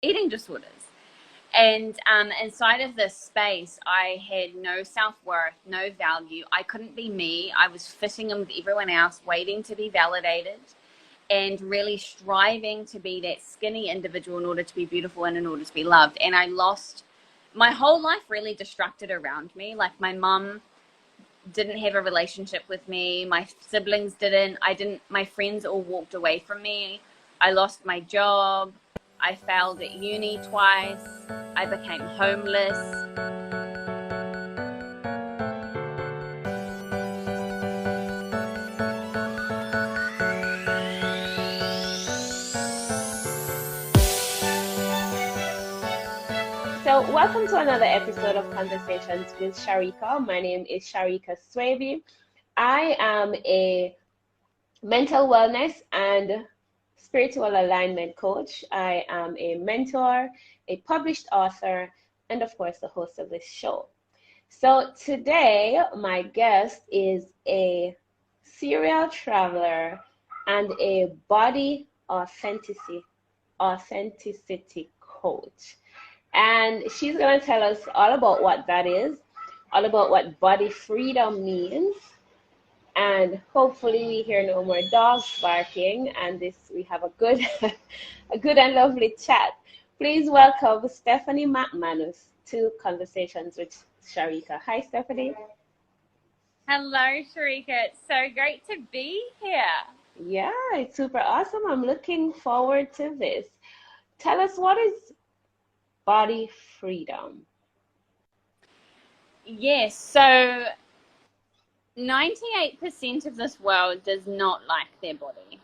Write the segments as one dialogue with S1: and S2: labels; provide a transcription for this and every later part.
S1: eating disorders. And inside of this space, I had no self-worth, no value. I couldn't be me. I was fitting in with everyone else, waiting to be validated and really striving to be that skinny individual in order to be beautiful and in order to be loved. And I lost my whole life really destructed around me. Like my mum didn't have a relationship with me. My siblings didn't. My friends all walked away from me. I lost my job. I failed at uni twice. I became homeless.
S2: So, welcome to another episode of Conversations with Sharika. My name is Sharika Swaby. I am a mental wellness and spiritual alignment coach. I am a mentor, a published author, and of course, the host of this show. So, today, my guest is a serial traveler and a body authenticity coach. And she's going to tell us all about what that is, all about what body freedom means. And hopefully we hear no more dogs barking and we have a good and lovely chat. Please welcome Stephanie McManus to Conversations with Sharika. Hi, Stephanie.
S1: Hello, Sharika. It's so great to be here.
S2: Yeah, it's super awesome. I'm looking forward to this. Tell us, what is body freedom?
S1: Yes, so 98% of this world does not like their body.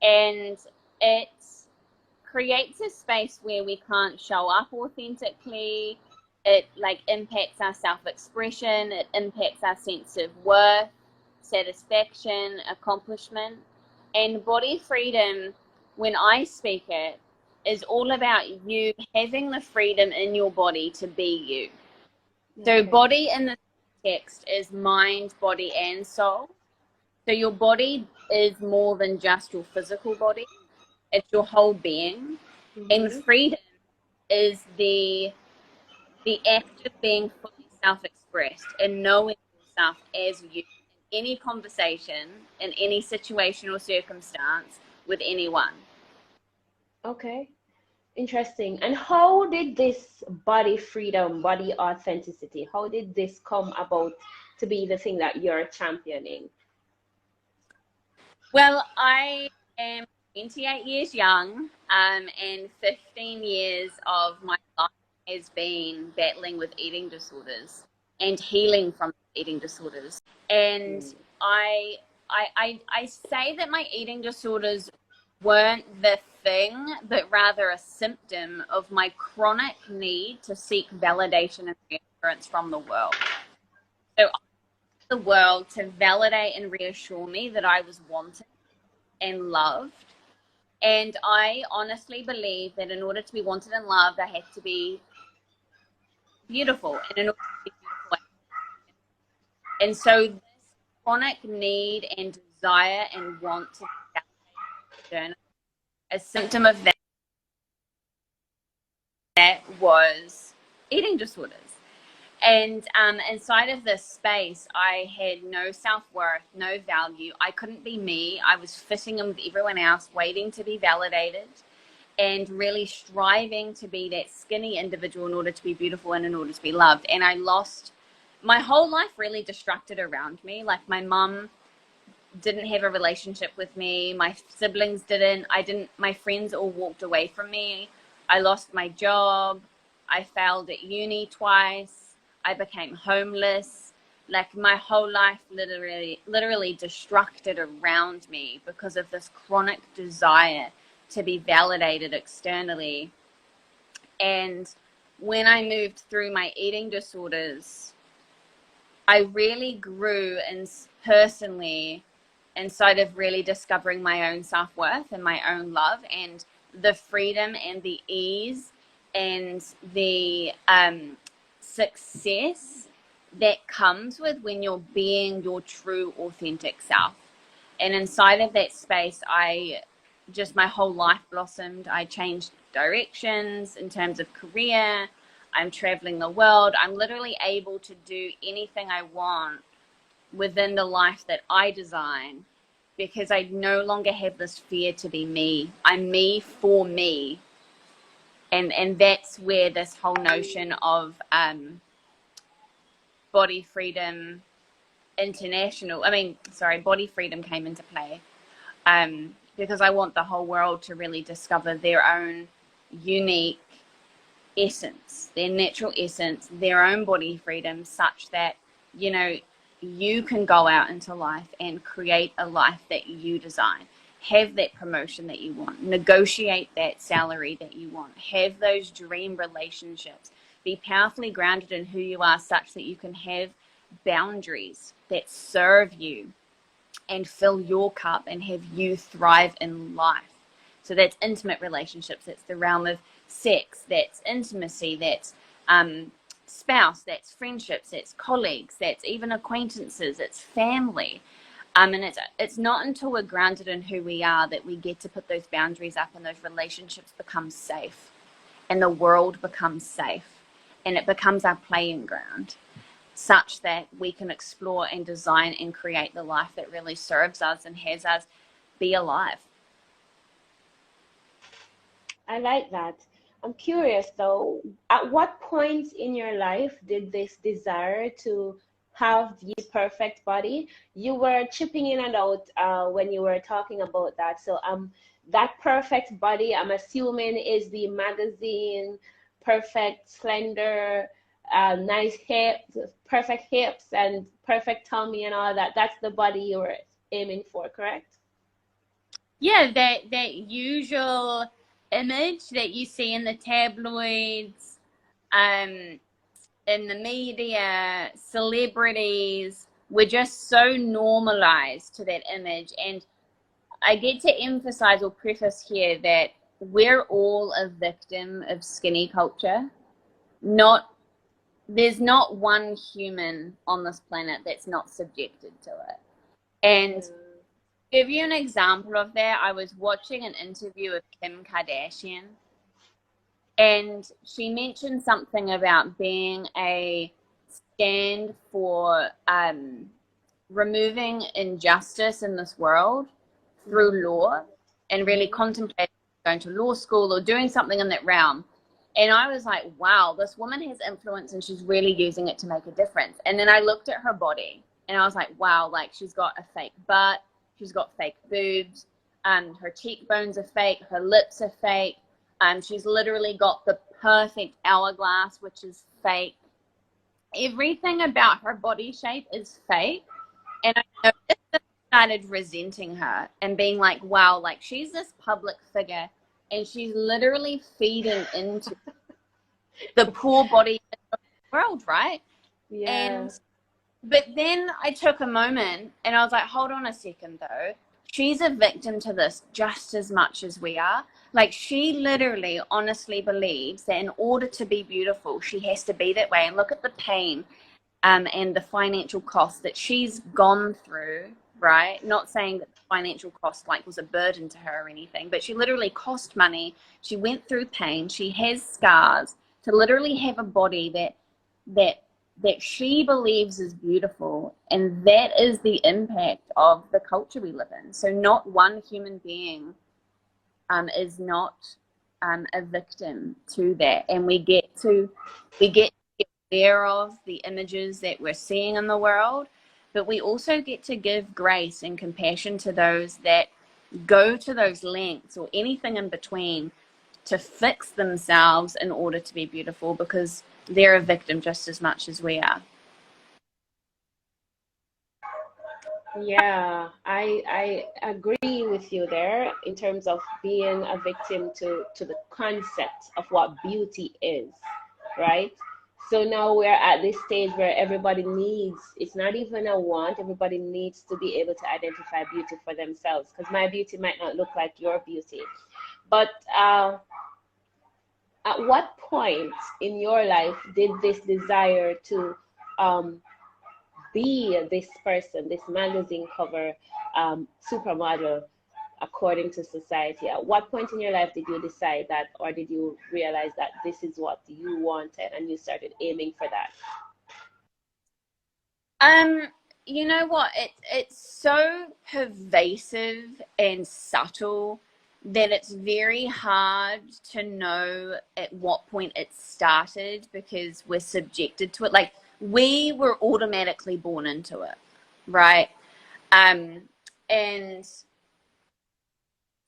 S1: And it creates a space where we can't show up authentically. It impacts our self-expression. It impacts our sense of worth, satisfaction, accomplishment. And body freedom, when I speak it, is all about you having the freedom in your body to be you. So body in this context is mind, body, and soul. So your body is more than just your physical body. It's your whole being.
S2: Mm-hmm.
S1: And freedom is the act of being fully self-expressed and knowing yourself as you in any conversation, in any situation or circumstance with anyone.
S2: Okay, interesting. And how did this body freedom, body authenticity, how did this come about to be the thing that you're championing?
S1: Well, I am 28 years young, and 15 years of my life has been battling with eating disorders and healing from eating disorders. And I say that my eating disorders weren't the thing, but rather a symptom of my chronic need to seek validation and reassurance from the world. So the world to validate and reassure me that I was wanted and loved. And I honestly believe that in order to be wanted and loved, I have to be beautiful. And in order to be beautiful, and so this chronic need and desire and want to be validated, a symptom of that was eating disorders. And inside of this space, I had no self-worth, no value. I couldn't be me. I was fitting in with everyone else, waiting to be validated and really striving to be that skinny individual in order to be beautiful and in order to be loved. And I lost my whole life really destructed around me. Like my mum didn't have a relationship with me. My siblings didn't. My friends all walked away from me. I lost my job. I failed at uni twice. I became homeless. Like my whole life literally destructed around me because of this chronic desire to be validated externally. And when I moved through my eating disorders, I really grew personally inside of really discovering my own self-worth and my own love and the freedom and the ease and the success that comes with when you're being your true authentic self. And inside of that space, my whole life blossomed. I changed directions in terms of career. I'm traveling the world. I'm literally able to do anything I want within the life that I design, because I no longer have this fear to be me. I'm me for me. And that's where this whole notion of body freedom body freedom came into play, because I want the whole world to really discover their own unique essence, their natural essence, their own body freedom, such that, you know, you can go out into life and create a life that you design, have that promotion that you want, negotiate that salary that you want, have those dream relationships, be powerfully grounded in who you are, such that you can have boundaries that serve you and fill your cup and have you thrive in life. So that's intimate relationships, that's the realm of sex, that's intimacy, that's spouse, that's friendships, that's colleagues, that's even acquaintances, it's family. And it's not until we're grounded in who we are that we get to put those boundaries up, and those relationships become safe, and the world becomes safe, and it becomes our playing ground, such that we can explore and design and create the life that really serves us and has us be alive.
S2: I like that. I'm curious though, at what point in your life did this desire to have the perfect body? You were chipping in and out when you were talking about that. So that perfect body, I'm assuming, is the magazine, perfect, slender, nice hips, perfect hips and perfect tummy and all that. That's the body you were aiming for, correct?
S1: Yeah, that usual image that you see in the tabloids, in the media, celebrities, we're just so normalized to that image. And I get to emphasize or preface here that we're all a victim of skinny culture. There's not one human on this planet that's not subjected to it. And give you an example of that, I was watching an interview with Kim Kardashian, and she mentioned something about being a stand for removing injustice in this world through law, and really contemplating going to law school or doing something in that realm. And I was like, wow, this woman has influence and she's really using it to make a difference. And then I looked at her body and I was like, wow, like she's got a fake butt, she's got fake boobs, her cheekbones are fake, her lips are fake, she's literally got the perfect hourglass, which is fake. Everything about her body shape is fake. And I noticed that I started resenting her and being like, wow, like she's this public figure and she's literally feeding into the poor body of the world, right?
S2: Yeah.
S1: But then I took a moment and I was like, hold on a second though. She's a victim to this just as much as we are. Like she literally honestly believes that in order to be beautiful, she has to be that way. And look at the pain and the financial cost that she's gone through, right? Not saying that the financial cost like was a burden to her or anything, but she literally cost money. She went through pain. She has scars to literally have a body that she believes is beautiful, and that is the impact of the culture we live in. So not one human being is not a victim to that, and we get to get aware of the images that we're seeing in the world, but we also get to give grace and compassion to those that go to those lengths or anything in between to fix themselves in order to be beautiful, because they're a victim just as much as we are.
S2: Yeah, I agree with you there in terms of being a victim to the concept of what beauty is, right? So now we're at this stage where everybody needs, it's not even a want, everybody needs to be able to identify beauty for themselves, because my beauty might not look like your beauty. But at what point in your life did this desire to be this person, this magazine cover supermodel, according to society. At what point in your life did you decide that, or did you realize that this is what you wanted and you started aiming for that?
S1: You know what? It's so pervasive and subtle that it's very hard to know at what point it started because we're subjected to it. Like we were automatically born into it, right? And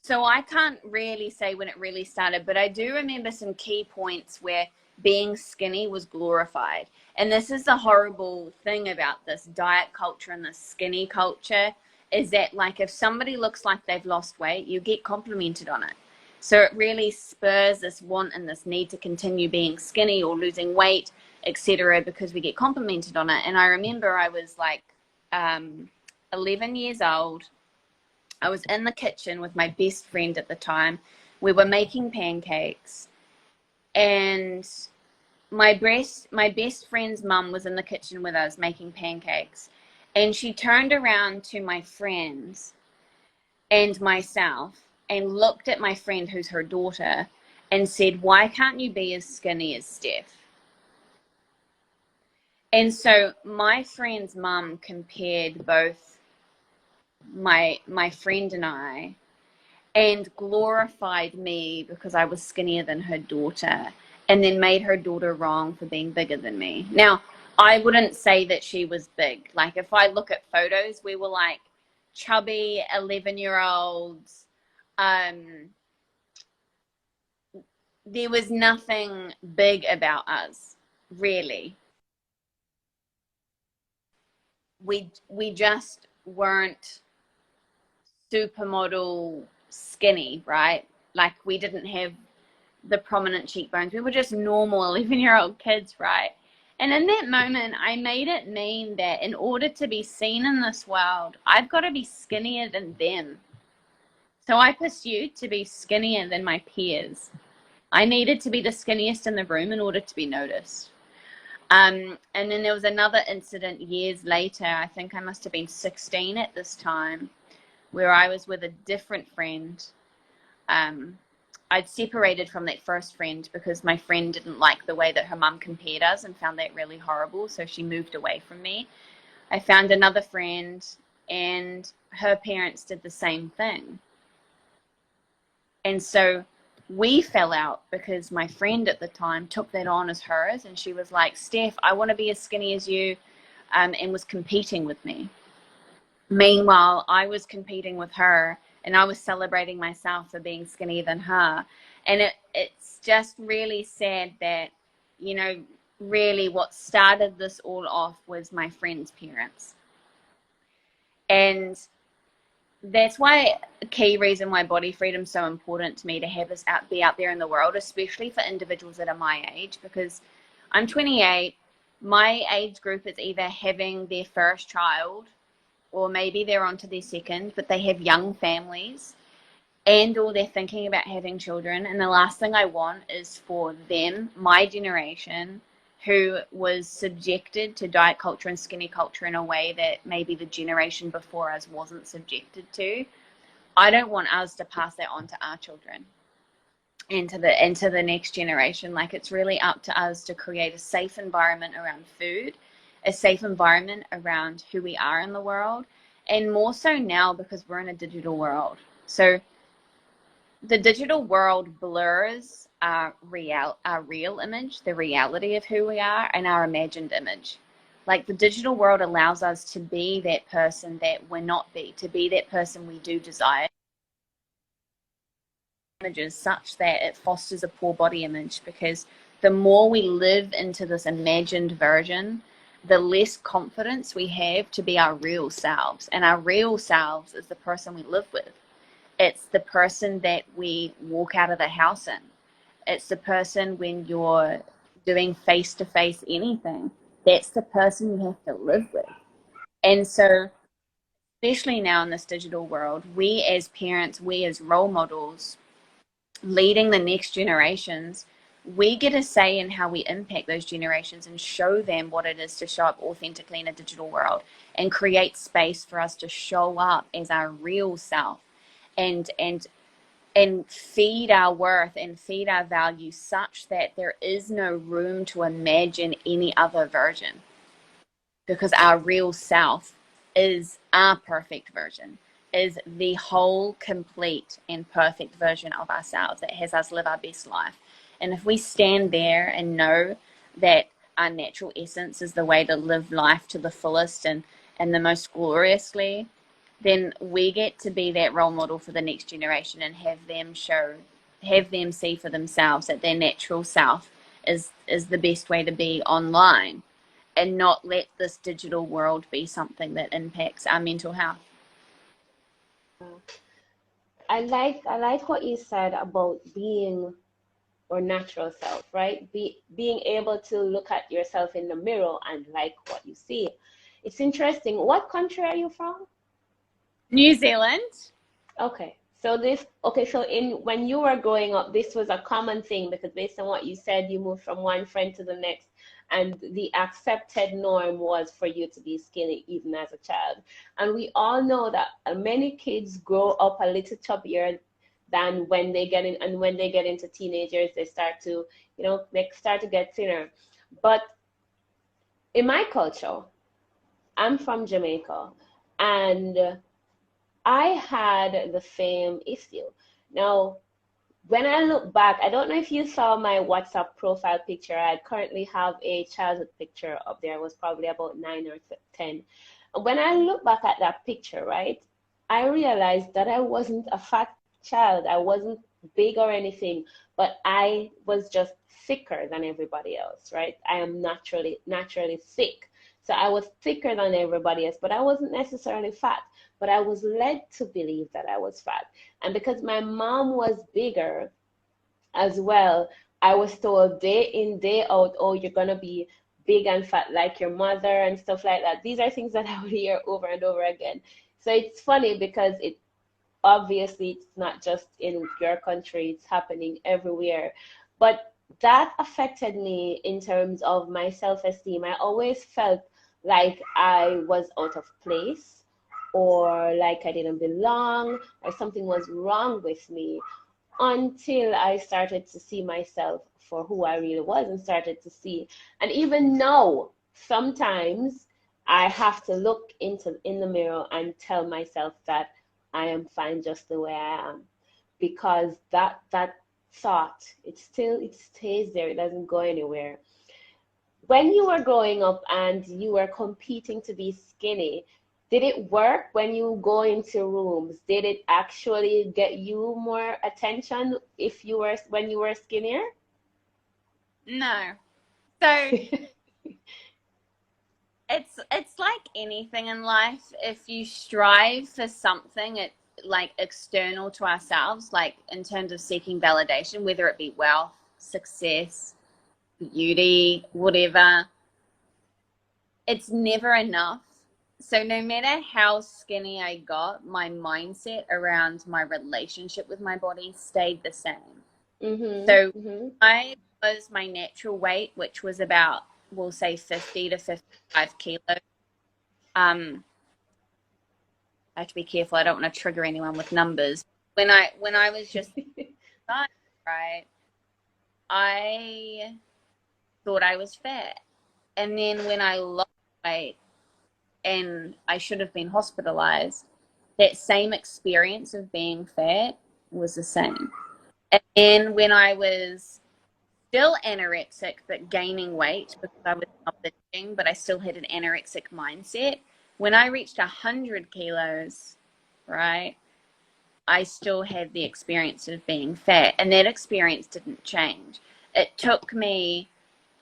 S1: so I can't really say when it really started, but I do remember some key points where being skinny was glorified. And this is the horrible thing about this diet culture and this skinny culture is that like if somebody looks like they've lost weight, you get complimented on it. So it really spurs this want and this need to continue being skinny or losing weight, etc., because we get complimented on it. And I remember I was like 11 years old. I was in the kitchen with my best friend at the time. We were making pancakes, and my best friend's mum was in the kitchen with us making pancakes, and she turned around to my friends and myself and looked at my friend, who's her daughter, and said, "Why can't you be as skinny as Steph?" And so my friend's mum compared both my friend and I, and glorified me because I was skinnier than her daughter, and then made her daughter wrong for being bigger than me. Now, I wouldn't say that she was big. Like if I look at photos, we were like chubby 11-year-olds. There was nothing big about us, really. We just weren't supermodel skinny, right? Like we didn't have the prominent cheekbones. We were just normal 11-year-old kids, right? And in that moment, I made it mean that in order to be seen in this world, I've got to be skinnier than them. So I pursued to be skinnier than my peers. I needed to be the skinniest in the room in order to be noticed. And then there was another incident years later. I think I must have been 16 at this time, where I was with a different friend. I'd separated from that first friend because my friend didn't like the way that her mum compared us and found that really horrible, so she moved away from me. I found another friend, and her parents did the same thing. And so we fell out because my friend at the time took that on as hers, and she was like, "Steph, I want to be as skinny as you," and was competing with me. Meanwhile, I was competing with her, and I was celebrating myself for being skinnier than her. And it's just really sad that, you know, really what started this all off was my friend's parents. And that's why a key reason why body freedom is so important to me to have us be out there in the world, especially for individuals that are my age, because I'm 28. My age group is either having their first child, or maybe they're on to their second, but they have young families, and or they're thinking about having children. And the last thing I want is for them, my generation, who was subjected to diet culture and skinny culture in a way that maybe the generation before us wasn't subjected to. I don't want us to pass that on to our children and to the next generation. Like, it's really up to us to create a safe environment around food, a safe environment around who we are in the world, and more so now because we're in a digital world. So the digital world blurs our real image, the reality of who we are, and our imagined image. Like, the digital world allows us to be that person that we're not to be that person we do desire. Images such that it fosters a poor body image, because the more we live into this imagined version, the less confidence we have to be our real selves. And our real selves is the person we live with. It's the person that we walk out of the house in. It's the person when you're doing face-to-face anything. That's the person you have to live with. And so, especially now in this digital world, we as parents, we as role models, leading the next generations, we get a say in how we impact those generations and show them what it is to show up authentically in a digital world, and create space for us to show up as our real self. and feed our worth and feed our value such that there is no room to imagine any other version, because our real self is our perfect version, is the whole, complete, and perfect version of ourselves that has us live our best life. And if we stand there and know that our natural essence is the way to live life to the fullest and the most gloriously, then we get to be that role model for the next generation and have them see for themselves that their natural self is the best way to be online, and not let this digital world be something that impacts our mental health.
S2: I like what you said about being or natural self, right? Being able to look at yourself in the mirror and like what you see. It's interesting. What country are you from?
S1: New Zealand.
S2: Okay. So in when you were growing up, this was a common thing because based on what you said, you moved from one friend to the next, and the accepted norm was for you to be skinny even as a child. And we all know that many kids grow up a little chubbier than when they get in, and when they get into teenagers, they start to, they start to get thinner. But in my culture, I'm from Jamaica, and I had the same issue. Now, when I look back, I don't know if you saw my WhatsApp profile picture. I currently have a childhood picture up there. I was probably about 9 or 10. When I look back at that picture, right, I realized that I wasn't a fat child. I wasn't big or anything, but I was just thicker than everybody else, right? I am naturally thick. So I was thicker than everybody else, but I wasn't necessarily fat. But I was led to believe that I was fat. And because my mom was bigger as well, I was told day in, day out, oh, you're going to be big and fat like your mother and stuff like that. These are things that I would hear over and over again. So it's funny because obviously it's not just in your country, it's happening everywhere. But that affected me in terms of my self-esteem. I always felt like I was out of place, or like I didn't belong, or something was wrong with me, until I started to see myself for who I really was and started to see. And even now, sometimes I have to look in the mirror and tell myself that I am fine just the way I am, because that thought, it stays there. It doesn't go anywhere. When you were growing up and you were competing to be skinny, did it work when you go into rooms? Did it actually get you more attention when you were skinnier?
S1: No. So it's like anything in life. If you strive for something like external to ourselves, like in terms of seeking validation, whether it be wealth, success, beauty, whatever, it's never enough. So no matter how skinny I got, my mindset around my relationship with my body stayed the same. So I was my natural weight, which was about, we'll say 50 to 55 kilos. I have to be careful. I don't want to trigger anyone with numbers. When I was just right, I thought I was fat. And then when I lost weight and I should have been hospitalized, that same experience of being fat was the same. And then when I was still anorexic but gaining weight because I was not binging, but I still had an anorexic mindset, when I reached 100 kilos, right, I still had the experience of being fat, and that experience didn't change. It took me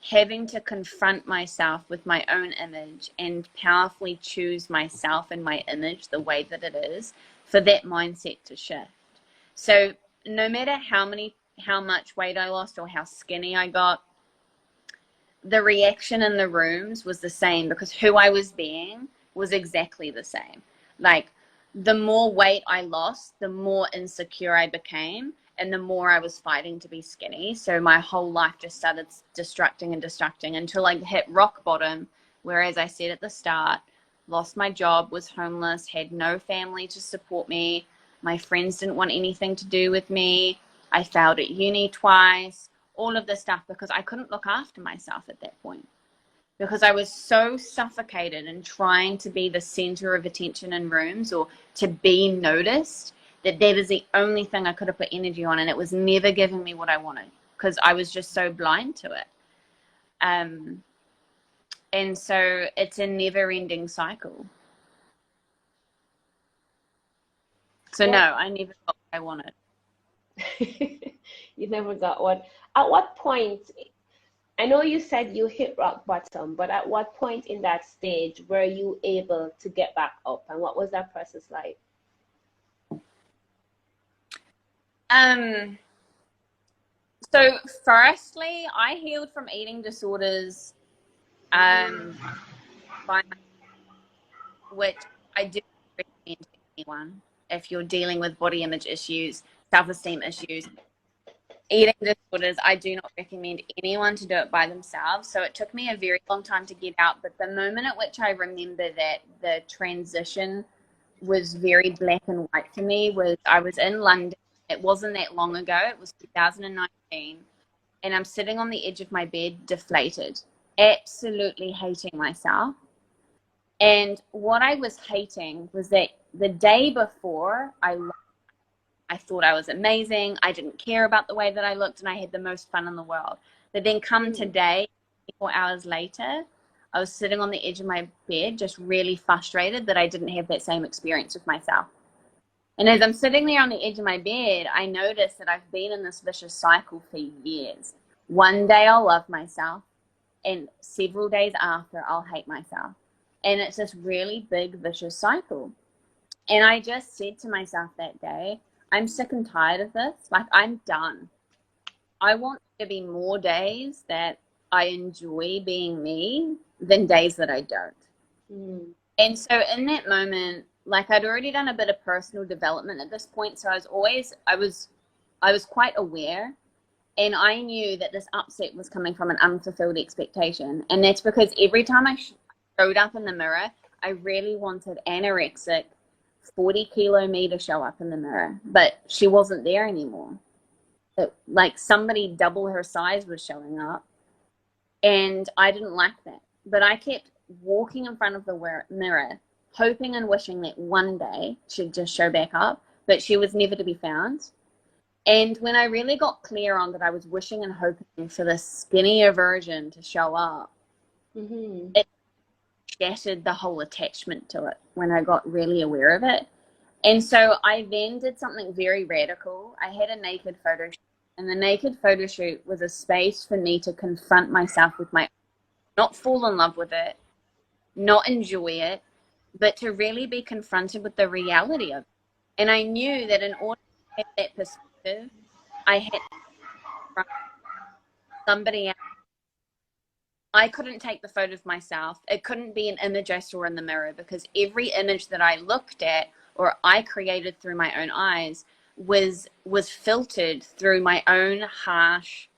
S1: having to confront myself with my own image and powerfully choose myself and my image the way that it is for that mindset to shift. So no matter how much weight I lost or how skinny I got, the reaction in the rooms was the same, because who I was being was exactly the same. Like, the more weight I lost, the more insecure I became, and the more I was fighting to be skinny. So my whole life just started destructing until I hit rock bottom, where, as I said at the start, lost my job, was homeless, had no family to support me, My friends didn't want anything to do with me. I failed at uni twice, all of this stuff because I couldn't look after myself at that point. Because I was so suffocated in trying to be the center of attention in rooms or to be noticed that is the only thing I could have put energy on, and it was never giving me what I wanted because I was just so blind to it. And so it's a never-ending cycle. So no, I never got what I wanted.
S2: You never got one. At what point, I know you said you hit rock bottom, but at what point in that stage were you able to get back up, and what was that process like?
S1: So firstly, I healed from eating disorders, which I do recommend to anyone if you're dealing with body image issues, self-esteem issues, eating disorders. I do not recommend anyone to do it by themselves. So it took me a very long time to get out. But the moment at which I remember that the transition was very black and white for me was I was in London. It wasn't that long ago. It was 2019. And I'm sitting on the edge of my bed, deflated, absolutely hating myself. And what I was hating was that the day before I thought I was amazing. I didn't care about the way that I looked, and I had the most fun in the world. But then come today, 4 hours later, I was sitting on the edge of my bed, just really frustrated that I didn't have that same experience with myself. And as I'm sitting there on the edge of my bed, I noticed that I've been in this vicious cycle for years. One day I'll love myself, and several days after I'll hate myself. And it's this really big vicious cycle. And I just said to myself that day, I'm sick and tired of this. Like, I'm done. I want there to be more days that I enjoy being me than days that I don't. And so in that moment, like, I'd already done a bit of personal development at this point. So I was quite aware, and I knew that this upset was coming from an unfulfilled expectation. And that's because every time I showed up in the mirror, I really wanted anorexic 40-kilo me to show up in the mirror, but she wasn't there anymore. Like, somebody double her size was showing up, and I didn't like that. But I kept walking in front of the mirror, hoping and wishing that one day she'd just show back up, but she was never to be found. And when I really got clear on that I was wishing and hoping for this skinnier version to show up, it shattered the whole attachment to it when I got really aware of it. And so I then did something very radical. I had a naked photo shoot, and the naked photo shoot was a space for me to confront myself with not fall in love with it, not enjoy it, but to really be confronted with the reality of it. And I knew that in order to have that perspective, I had to confront somebody else. I couldn't take the photo of myself. It couldn't be an image I saw in the mirror, because every image that I looked at or I created through my own eyes was filtered through my own harsh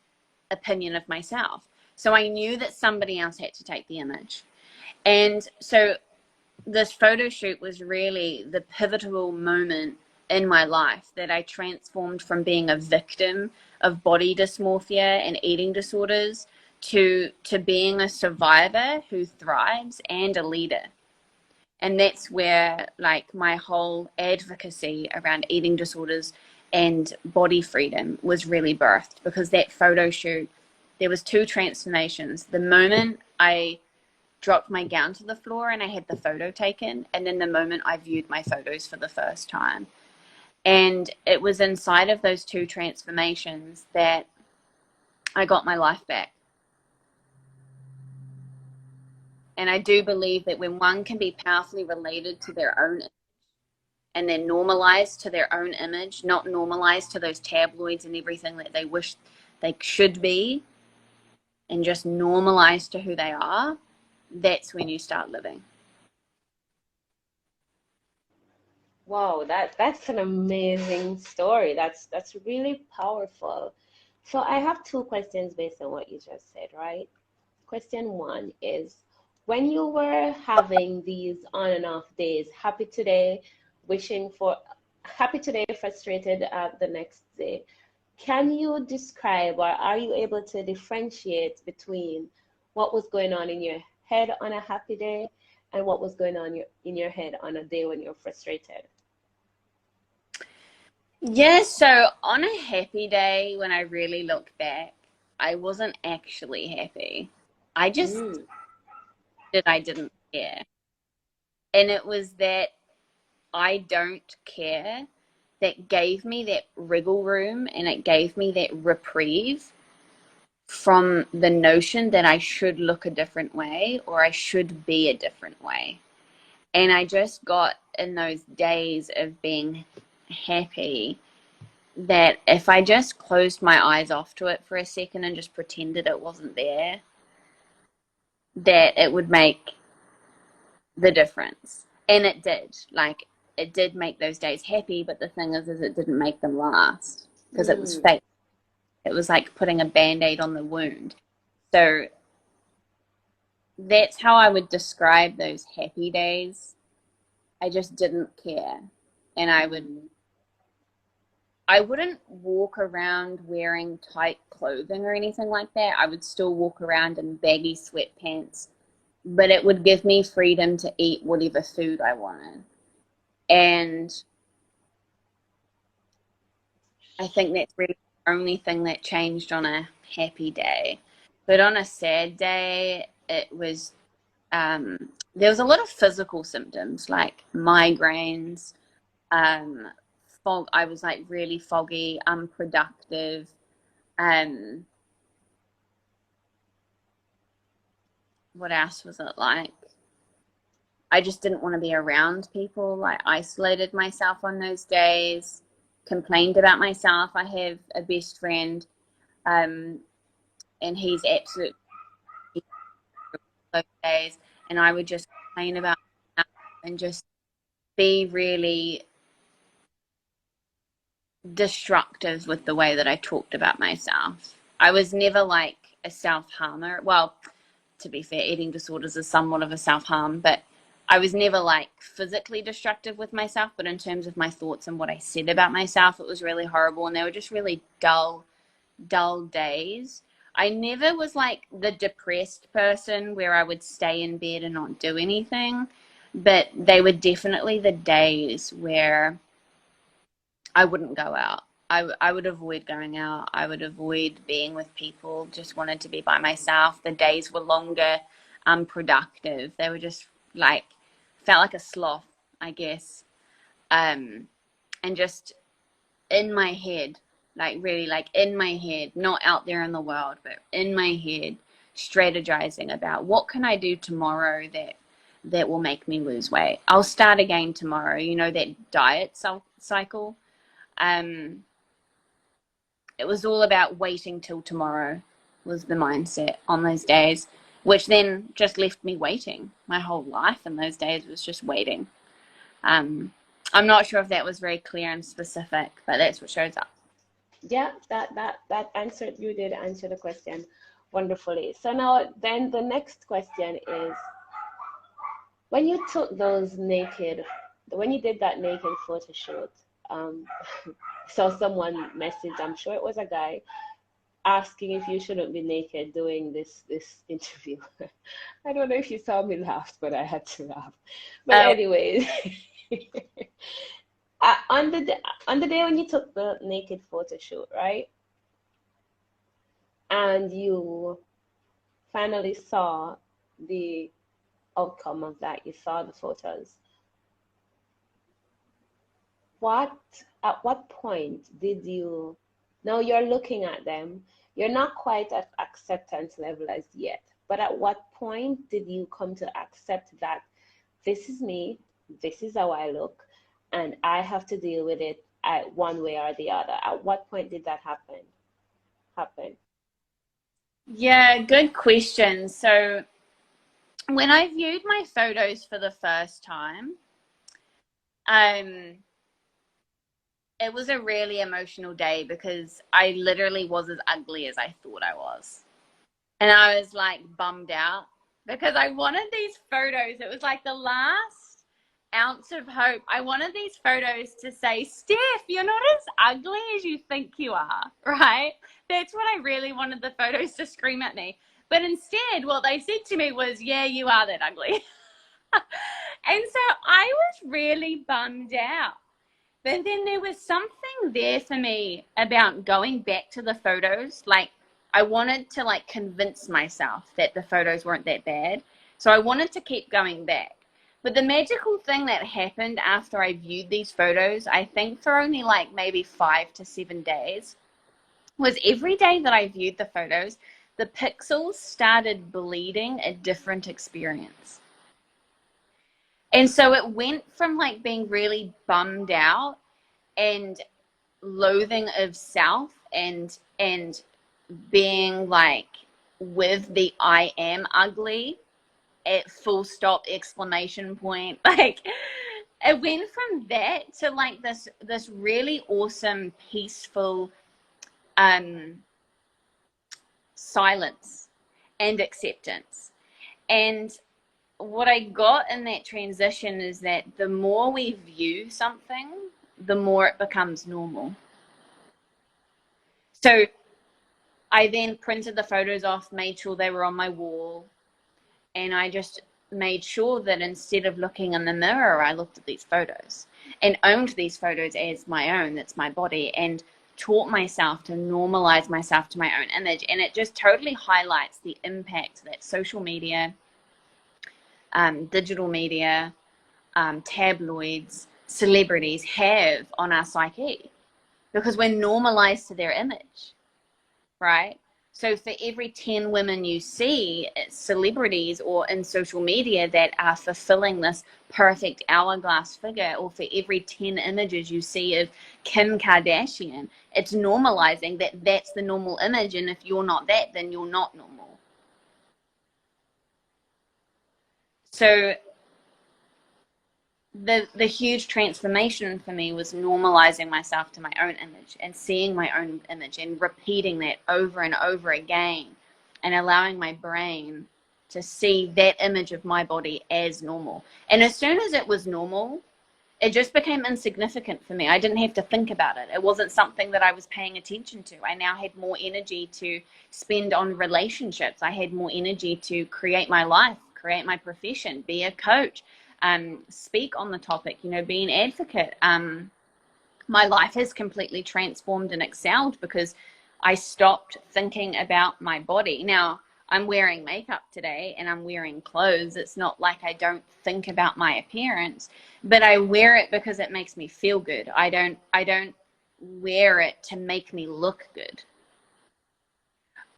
S1: opinion of myself. So I knew that somebody else had to take the image. And so this photo shoot was really the pivotal moment in my life that I transformed from being a victim of body dysmorphia and eating disorders to being a survivor who thrives and a leader. And that's where, like, my whole advocacy around eating disorders and body freedom was really birthed, because that photo shoot, there was 2 transformations. The moment I dropped my gown to the floor and I had the photo taken, and then the moment I viewed my photos for the first time. And it was inside of those 2 transformations that I got my life back. And I do believe that when one can be powerfully related to their own image, and then normalized to their own image, not normalized to those tabloids and everything that they wish they should be, and just normalized to who they are, that's when you start living.
S2: Wow, that's an amazing story. That's really powerful. So I have 2 questions based on what you just said, right? Question 1 is, when you were having these on and off days, happy today, wishing for happy today, frustrated the next day. Can you describe, or are you able to differentiate between what was going on in your head on a happy day and what was going on in your head on a day when you're frustrated?
S1: Yeah, so on a happy day, when I really look back, I wasn't actually happy. I just
S2: Mm,
S1: I didn't care. And it was that I don't care that gave me that wriggle room, and it gave me that reprieve from the notion that I should look a different way or I should be a different way. And I just got in those days of being happy that if I just closed my eyes off to it for a second and just pretended it wasn't there, that it would make the difference. And it did. Like, it did make those days happy, but the thing is it didn't make them last because it was
S2: mm,
S1: fake. It was like putting a band-aid on the wound. So that's how I would describe those happy days. I just didn't care. And
S2: mm,
S1: I wouldn't walk around wearing tight clothing or anything like that. I would still walk around in baggy sweatpants, but it would give me freedom to eat whatever food I wanted. And I think that's really the only thing that changed on a happy day. But on a sad day, it was there was a lot of physical symptoms like migraines, um, fog. I was like really foggy, unproductive. Um, what else was it like? I just didn't want to be around people. I isolated myself on those days, complained about myself. I have a best friend, um, and he's absolutely those days, and I would just complain about myself and just be really destructive with the way that I talked about myself. I was never like a self harmer. Well, to be fair, eating disorders is somewhat of a self harm, but I was never like physically destructive with myself. But in terms of my thoughts and what I said about myself, it was really horrible. And they were just really dull days. I never was like the depressed person where I would stay in bed and not do anything, but they were definitely the days where I wouldn't go out. I would avoid going out. I would avoid being with people, just wanted to be by myself. The days were longer, unproductive. They were just like, felt like a sloth, I guess. And just in my head, like really like in my head, not out there in the world, but in my head, strategizing about what can I do tomorrow that will make me lose weight. I'll start again tomorrow. You know, that diet cycle. Um, it was all about waiting till tomorrow was the mindset on those days, which then just left me waiting. My whole life in those days was just waiting. Um, I'm not sure if that was very clear and specific, but that's what shows up.
S2: yeah, that answered, you did answer the question wonderfully. So now then the next question is, when you took those naked, when you did that naked photo shoot, um, saw someone message, I'm sure it was a guy, asking if you shouldn't be naked doing this interview. I don't know if you saw me laugh, but I had to laugh. But
S1: Uh,
S2: anyways, on the day when you took the naked photo shoot, right? And you finally saw the outcome of that, you saw the photos. What at what point did you, now you're looking at them, you're not quite at acceptance level as yet, but at what point did you come to accept that this is me, this is how I look, and I have to deal with it at one way or the other? At what point did that happen?
S1: yeah, good question. So when I viewed my photos for the first time, um, it was a really emotional day because I literally was as ugly as I thought I was. And I was like bummed out because I wanted these photos. It was like the last ounce of hope. I wanted these photos to say, Steph, you're not as ugly as you think you are, right? That's what I really wanted the photos to scream at me. But instead, what they said to me was, yeah, you are that ugly. And so I was really bummed out. But then there was something there for me about going back to the photos. Like, I wanted to like convince myself that the photos weren't that bad. So I wanted to keep going back. But the magical thing that happened after I viewed these photos, I think for only like maybe 5 to 7 days, was every day that I viewed the photos, the pixels started bleeding a different experience. And so it went from like being really bummed out and loathing of self and being like with the I am ugly at full stop exclamation point. Like it went from that to like this really awesome peaceful silence and acceptance. And what I got in that transition is that the more we view something, the more it becomes normal. So I then printed the photos off, made sure they were on my wall, and I just made sure that instead of looking in the mirror, I looked at these photos and owned these photos as my own. That's my body, and taught myself to normalize myself to my own image. And it just totally highlights the impact that social media, digital media, tabloids, celebrities have on our psyche, because we're normalized to their image, right? So for every 10 women you see, celebrities or in social media that are fulfilling this perfect hourglass figure, or for every 10 images you see of Kim Kardashian, it's normalizing that that's the normal image, and if you're not that, then you're not normal. So the huge transformation for me was normalizing myself to my own image and seeing my own image and repeating that over and over again and allowing my brain to see that image of my body as normal. And as soon as it was normal, it just became insignificant for me. I didn't have to think about it. It wasn't something that I was paying attention to. I now had more energy to spend on relationships. I had more energy to create my life, create my profession, be a coach, speak on the topic, be an advocate. My life has completely transformed and excelled because I stopped thinking about my body. Now, I'm wearing makeup today and I'm wearing clothes. It's not like I don't think about my appearance, but I wear it because it makes me feel good. I don't wear it to make me look good.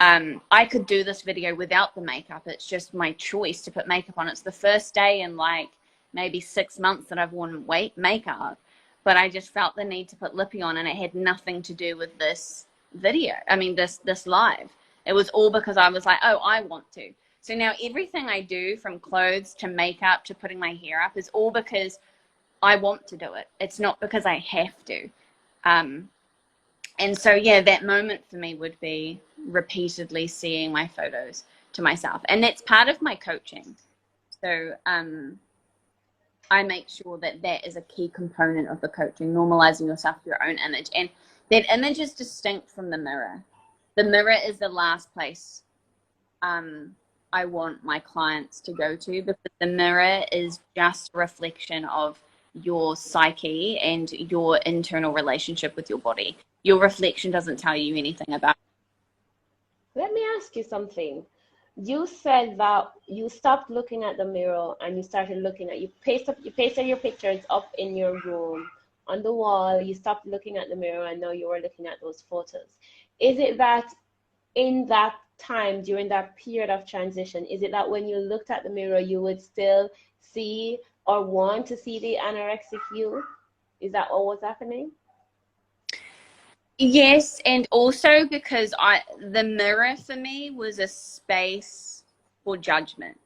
S1: I could do this video without the makeup. It's just my choice to put makeup on. It's the first day in like maybe 6 months that I've worn makeup, but I just felt the need to put lippy on, and it had nothing to do with this video. I mean, this live. It was all because I was like, oh, I want to. So now everything I do, from clothes to makeup to putting my hair up, is all because I want to do it. It's not because I have to. And so, yeah, that moment for me would be repeatedly seeing my photos to myself. And that's part of my coaching. So I make sure that that is a key component of the coaching, normalizing yourself to your own image. And that image is distinct from the mirror. The mirror is the last place I want my clients to go to, because the mirror is just a reflection of your psyche and your internal relationship with your body. Your reflection doesn't tell you anything about it.
S2: Let me ask you something. You said that you stopped looking at the mirror and you started looking at, you pasted your pictures up in your room on the wall. You stopped looking at the mirror and now you were looking at those photos. Is it that in that time, during that period of transition, is it that when you looked at the mirror, you would still see or want to see the anorexic you? Is that what was happening?
S1: Yes, and also because the mirror for me was a space for judgment,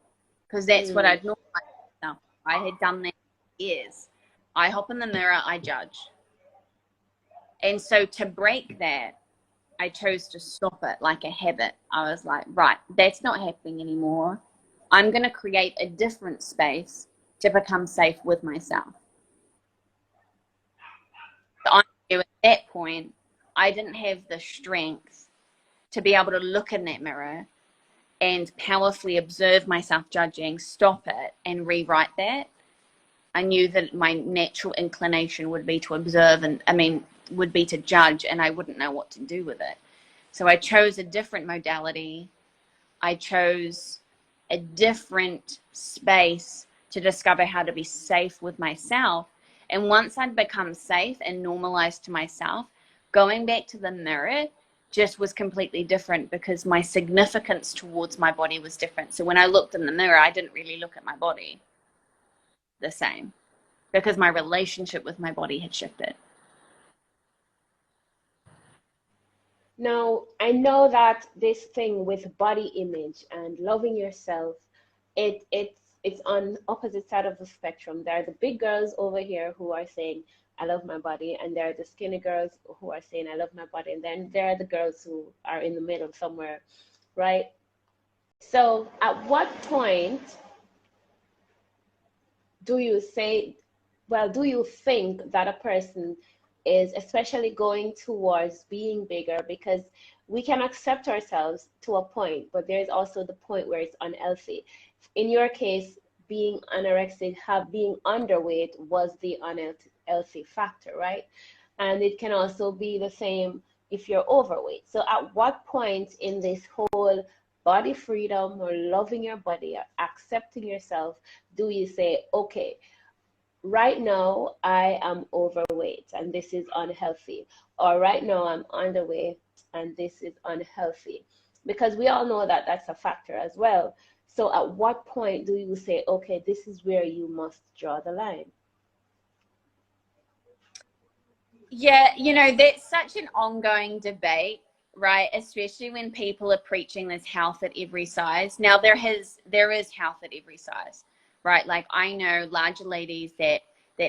S1: because that's what I'd normalized myself. I had done that for years. I hop in the mirror, I judge. And so to break that, I chose to stop it like a habit. I was like, right, that's not happening anymore. I'm going to create a different space to become safe with myself. So at that point, I didn't have the strength to be able to look in that mirror and powerfully observe myself judging, stop it, and rewrite that. I knew that my natural inclination would be to observe would be to judge, and I wouldn't know what to do with it. So I chose a different modality. I chose a different space to discover how to be safe with myself. And once I'd become safe and normalized to myself, going back to the mirror just was completely different because my significance towards my body was different. So when I looked in the mirror, I didn't really look at my body the same because my relationship with my body had shifted.
S2: Now, I know that this thing with body image and loving yourself, it's on opposite side of the spectrum. There are the big girls over here who are saying, I love my body, and there are the skinny girls who are saying, I love my body, and then there are the girls who are in the middle somewhere, right? So at what point do you think that a person is especially going towards being bigger? Because we can accept ourselves to a point, but there's also the point where it's unhealthy. In your case, being anorexic, being underweight was the unhealthy factor, right? And it can also be the same if you're overweight. So at what point in this whole body freedom or loving your body or accepting yourself do you say, okay, right now I am overweight and this is unhealthy, or right now I'm underweight and this is unhealthy? Because we all know that that's a factor as well. So at what point do you say, okay, this is where you must draw the line?
S1: Yeah, that's such an ongoing debate, right? Especially when people are preaching this health at every size. Now there is health at every size, right? Like I know larger ladies that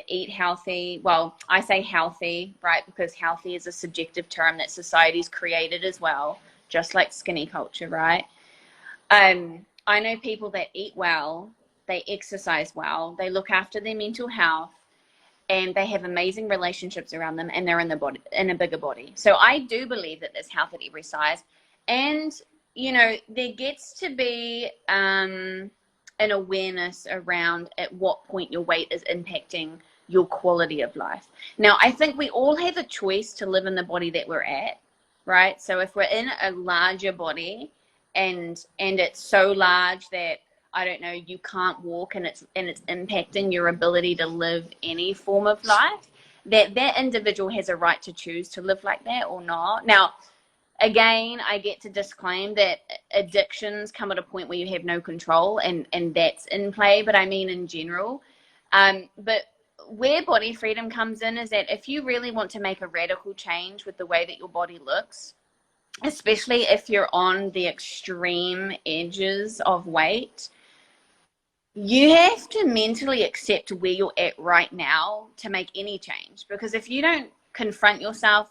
S1: eat healthy. Well, I say healthy, right? Because healthy is a subjective term that society's created as well, just like skinny culture, right? I know people that eat well, they exercise well, they look after their mental health, and they have amazing relationships around them, and they're in a bigger body. So I do believe that there's health at every size. And, there gets to be an awareness around at what point your weight is impacting your quality of life. Now, I think we all have a choice to live in the body that we're at, right? So if we're in a larger body and it's so large that, I don't know, you can't walk and it's impacting your ability to live any form of life, that individual has a right to choose to live like that or not. Now, again, I get to disclaim that addictions come at a point where you have no control, and that's in play, but I mean in general. But where body freedom comes in is that if you really want to make a radical change with the way that your body looks, especially if you're on the extreme edges of weight, you have to mentally accept where you're at right now to make any change. Because if you don't confront yourself,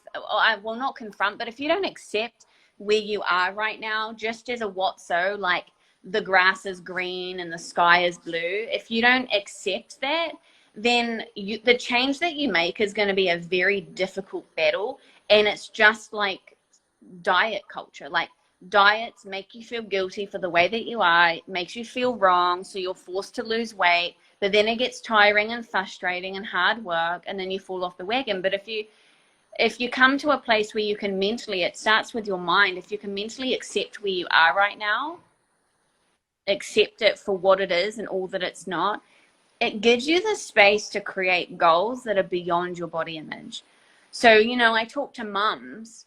S1: well, not confront, but if you don't accept where you are right now, just as a whatso, like the grass is green and the sky is blue, if you don't accept that, then the change that you make is going to be a very difficult battle. And it's just like diet culture. Like, diets make you feel guilty for the way that you are. It makes you feel wrong, so you're forced to lose weight, but then it gets tiring and frustrating and hard work, and then you fall off the wagon. But if you come to a place where you can mentally, it starts with your mind, if you can mentally accept where you are right now, accept it for what it is and all that it's not, it gives you the space to create goals that are beyond your body image. So, I talk to mums,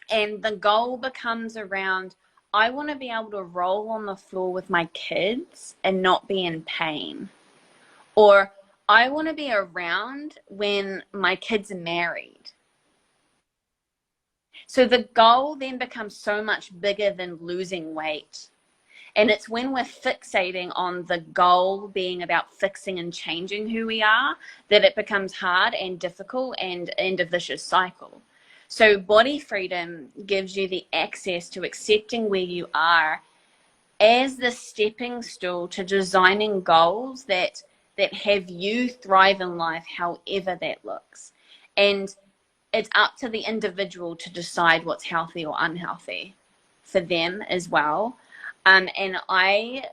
S1: and the goal becomes around, I want to be able to roll on the floor with my kids and not be in pain. Or I want to be around when my kids are married. So the goal then becomes so much bigger than losing weight. And it's when we're fixating on the goal being about fixing and changing who we are that it becomes hard and difficult and a vicious cycle. So body freedom gives you the access to accepting where you are as the stepping stool to designing goals that that have you thrive in life however that looks. And it's up to the individual to decide what's healthy or unhealthy for them as well. And I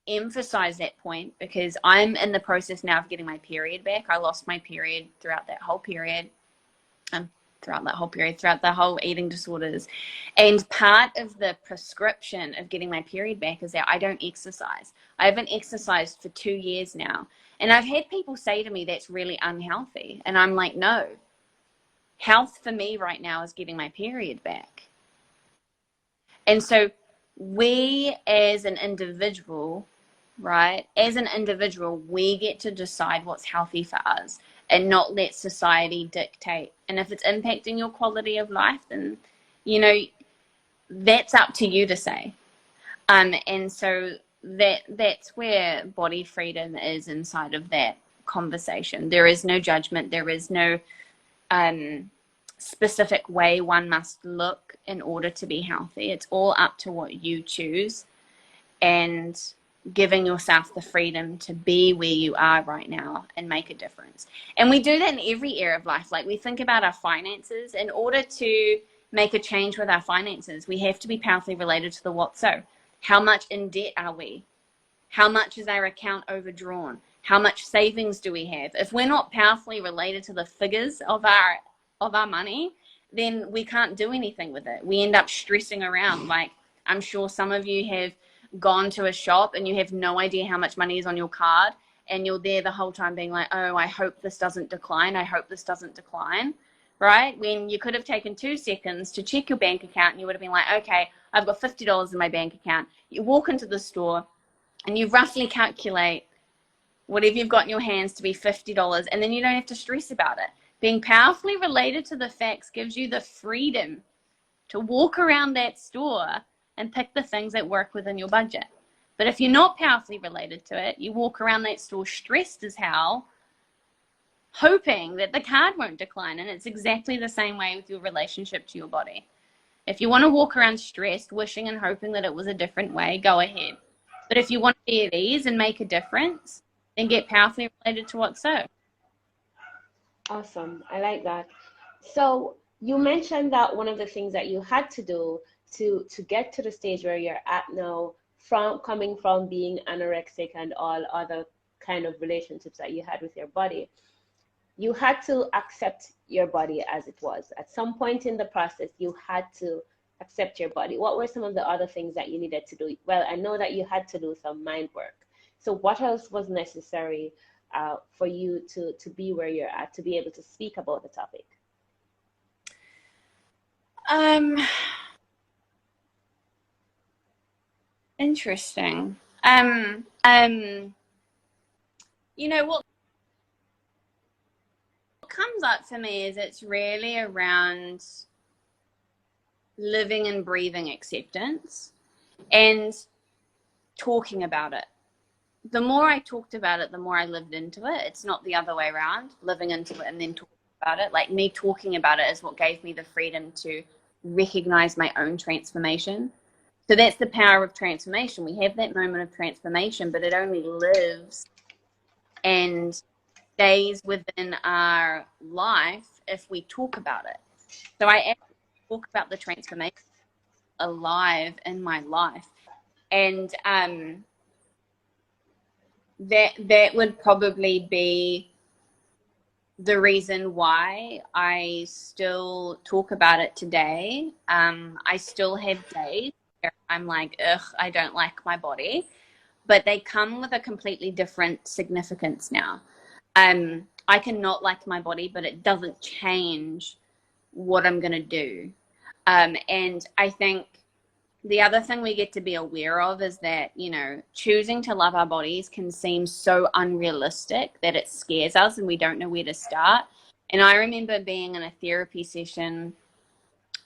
S1: emphasize that point because I'm in the process now of getting my period back. I lost my period throughout that whole period. Throughout the whole eating disorders. And part of the prescription of getting my period back is that I don't exercise. I haven't exercised for 2 years now. And I've had people say to me, that's really unhealthy. And I'm like, no. Health for me right now is getting my period back. And so we as an individual, right? As an individual, we get to decide what's healthy for us and not let society dictate. And if it's impacting your quality of life, then, you know, that's up to you to say. And so that's where body freedom is inside of that conversation. There is no judgment. There is no specific way one must look in order to be healthy. It's all up to what you choose and giving yourself the freedom to be where you are right now and make a difference. And we do that in every area of life. Like we think about our finances. In order to make a change with our finances, we have to be powerfully related to the what so. How much in debt are we? How much is our account overdrawn? How much savings do we have? If we're not powerfully related to the figures of our money, then we can't do anything with it. We end up stressing around. Like I'm sure some of you have gone to a shop and you have no idea how much money is on your card, and you're there the whole time being like, oh, I hope this doesn't decline. I hope this doesn't decline, right? When you could have taken 2 seconds to check your bank account and you would have been like, okay, I've got $50 in my bank account. You walk into the store and you roughly calculate whatever you've got in your hands to be $50, and then you don't have to stress about it. Being powerfully related to the facts gives you the freedom to walk around that store and pick the things that work within your budget. But if you're not powerfully related to it, you walk around that store stressed as hell, hoping that the card won't decline. And it's exactly the same way with your relationship to your body. If you want to walk around stressed, wishing and hoping that it was a different way, go ahead. But if you want to be at ease and make a difference, then get powerfully related to what's so.
S2: Awesome. I like that. So you mentioned that one of the things that you had to do to get to the stage where you're at now, from coming from being anorexic and all other kind of relationships that you had with your body, you had to accept your body as it was. At some point in the process, you had to accept your body. What were some of the other things that you needed to do? Well, I know that you had to do some mind work. So what else was necessary for you to be where you're at, to be able to speak about the topic?
S1: Interesting. You know, what comes up for me is it's really around living and breathing acceptance and talking about it. The more I talked about it, the more I lived into it. It's not the other way around, living into it and then talking about it. Like me talking about it is what gave me the freedom to recognize my own transformation. So that's the power of transformation. We have that moment of transformation, but it only lives and stays within our life if we talk about it. So I actually talk about the transformation alive in my life. And that would probably be the reason why I still talk about it today. I still have days where I'm like, ugh, I don't like my body, but they come with a completely different significance now. I can not like my body, but it doesn't change what I'm going to do. And I think the other thing we get to be aware of is that, you know, choosing to love our bodies can seem so unrealistic that it scares us and we don't know where to start. And I remember being in a therapy session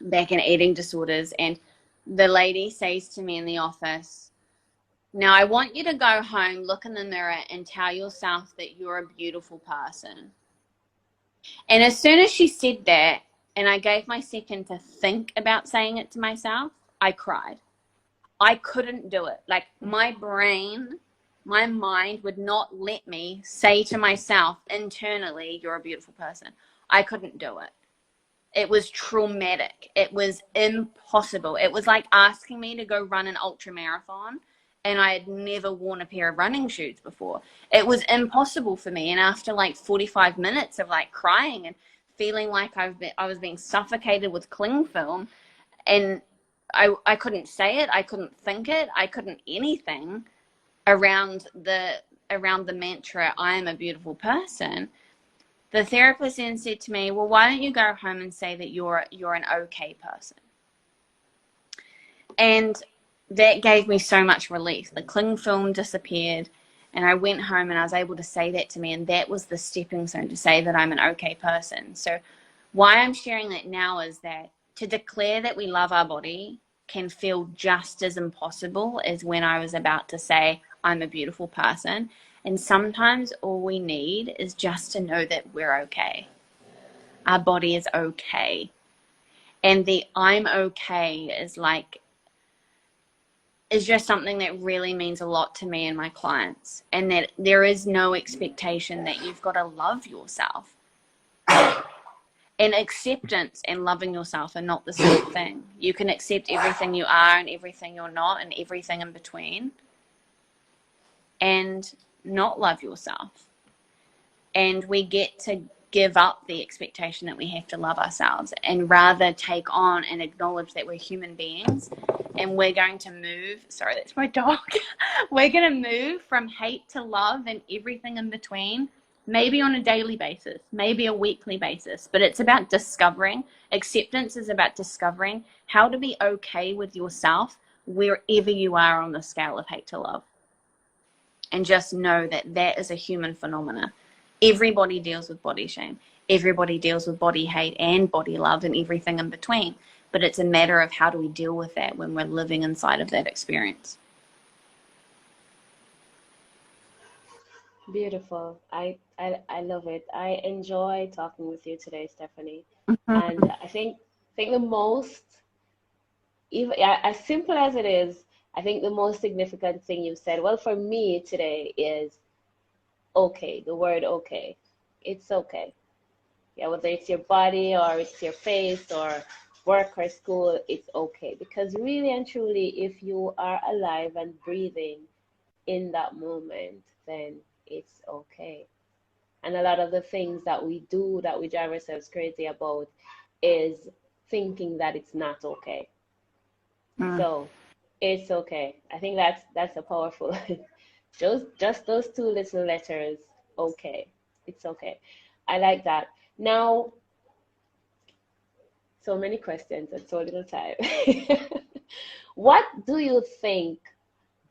S1: back in eating disorders, and the lady says to me in the office, now I want you to go home, look in the mirror and tell yourself that you're a beautiful person. And as soon as she said that, and I gave my second to think about saying it to myself, I cried. I couldn't do it. Like my brain My mind would not let me say to myself internally, you're a beautiful person. I couldn't do it. It was traumatic. It was impossible. It was like asking me to go run an ultra marathon, and I had never worn a pair of running shoes before. It was impossible for me. And after like 45 minutes of like crying and feeling like I was being suffocated with cling film, and I couldn't say it, I couldn't think it, I couldn't anything around the mantra, I am a beautiful person. The therapist then said to me, well, why don't you go home and say that you're an okay person? And that gave me so much relief. The cling film disappeared, and I went home and I was able to say that to me, and that was the stepping stone to say that I'm an okay person. So why I'm sharing that now is that to declare that we love our body can feel just as impossible as when I was about to say I'm a beautiful person. And sometimes all we need is just to know that we're okay. Our body is okay. And the I'm okay is just something that really means a lot to me and my clients. And that there is no expectation that you've got to love yourself. And acceptance and loving yourself are not the same thing. You can accept everything you are and everything you're not and everything in between, and not love yourself. And we get to give up the expectation that we have to love ourselves and rather take on and acknowledge that we're human beings, and we're going to move, sorry, that's my dog. We're going to move from hate to love and everything in between, maybe on a daily basis, maybe a weekly basis, but it's about discovering. Acceptance is about discovering how to be okay with yourself wherever you are on the scale of hate to love. And just know that that is a human phenomena. Everybody deals with body shame. Everybody deals with body hate and body love and everything in between. But it's a matter of how do we deal with that when we're living inside of that experience.
S2: Beautiful. I love it. I enjoy talking with you today, Stephanie. And I think the most, even as simple as it is, I think the most significant thing you've said, well, for me today is okay, the word okay. It's okay. Yeah, whether it's your body or it's your face or work or school, it's okay. Because really and truly, if you are alive and breathing in that moment, then it's okay. And a lot of the things that we do that we drive ourselves crazy about is thinking that it's not okay. So it's okay. I think that's a powerful just those two little letters, okay. It's okay. I like that. Now, so many questions and so little time. What do you think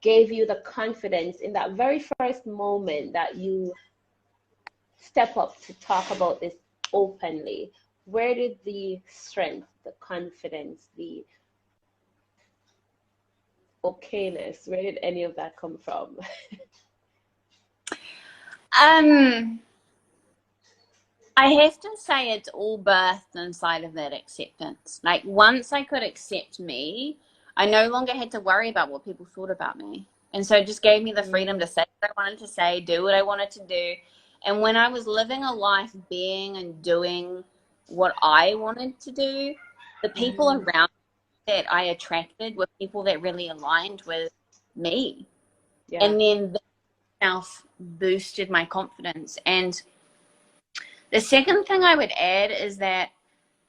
S2: gave you the confidence in that very first moment that you step up to talk about this openly? Where did the strength, the confidence, the okayness, where did any of that come from?
S1: I have to say it's all birthed inside of that acceptance. Like once I could accept me, I no longer had to worry about what people thought about me. And so it just gave me the freedom to say what I wanted to say, do what I wanted to do. And when I was living a life being and doing what I wanted to do, the people around that I attracted were people that really aligned with me.
S2: Yeah.
S1: And then that self boosted my confidence. And the second thing I would add is that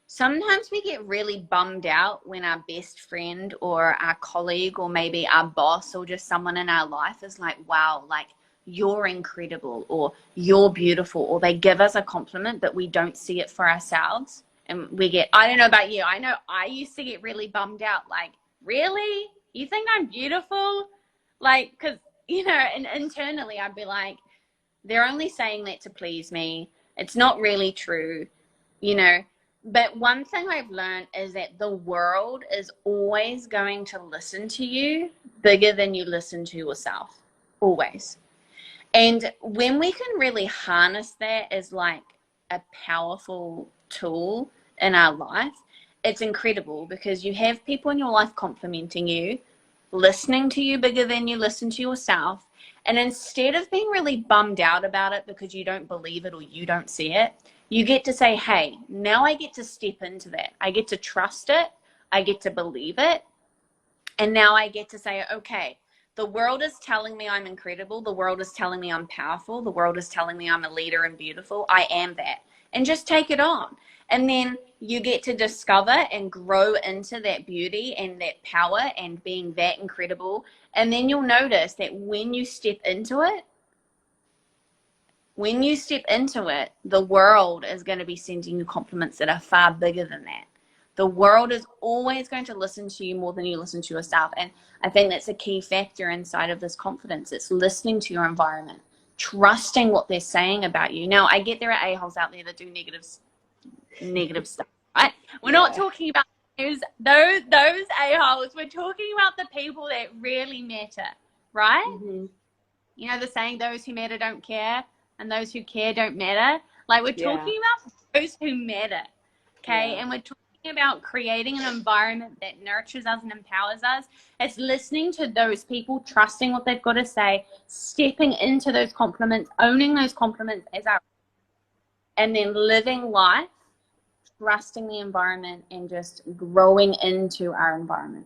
S1: sometimes we get really bummed out when our best friend or our colleague or maybe our boss or just someone in our life is like, wow, like you're incredible or you're beautiful, or they give us a compliment but we don't see it for ourselves. And we get, I don't know about you, I know I used to get really bummed out, like, really? You think I'm beautiful? Like, because, you know, and internally I'd be like, they're only saying that to please me. It's not really true, you know. But one thing I've learned is that the world is always going to listen to you bigger than you listen to yourself. Always. And when we can really harness that as like a powerful tool in our life, it's incredible because you have people in your life complimenting you, listening to you bigger than you listen to yourself. And instead of being really bummed out about it because you don't believe it or you don't see it, you get to say, hey, now I get to step into that. I get to trust it. I get to believe it. And now I get to say, okay, the world is telling me I'm incredible. The world is telling me I'm powerful. The world is telling me I'm a leader and beautiful. I am that. And just take it on. And then you get to discover and grow into that beauty and that power and being that incredible. And then you'll notice that when you step into it, the world is going to be sending you compliments that are far bigger than that. The world is always going to listen to you more than you listen to yourself. And I think that's a key factor inside of this confidence. It's listening to your environment, trusting what they're saying about you. Now, I get there are a-holes out there that do negative stuff, right? We're not talking about those a-holes. We're talking about the people that really matter, right?
S2: Mm-hmm.
S1: You know the saying, those who matter don't care, and those who care don't matter. Like, we're talking about those who matter, okay? And we're talking about creating an environment that nurtures us and empowers us. It's listening to those people, trusting what they've got to say, stepping into those compliments, owning those compliments as our, and then living life, trusting the environment, and just growing into our environment.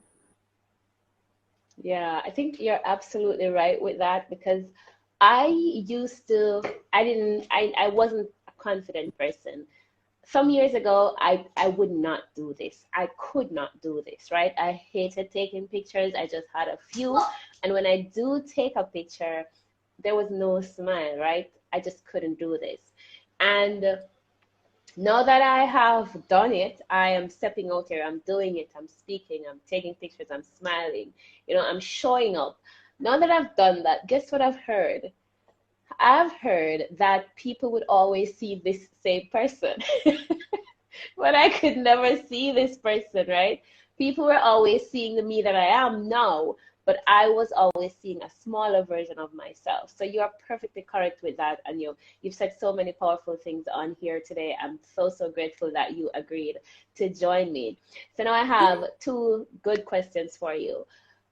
S2: Yeah, I think you're absolutely right with that, because I wasn't a confident person. Some years ago, I would not do this. I could not do this, right? I hated taking pictures. I just had a few. And when I do take a picture, there was no smile, right? I just couldn't do this. And now that I have done it, I am stepping out here. I'm doing it. I'm speaking. I'm taking pictures. I'm smiling. I'm showing up. Now that I've done that, guess what I've heard? I've heard that people would always see this same person, but I could never see this person, right? People were always seeing the me that I am now, but I was always seeing a smaller version of myself. So you are perfectly correct with that, and you've said so many powerful things on here today. I'm so grateful that you agreed to join me. So now I have two good questions for you.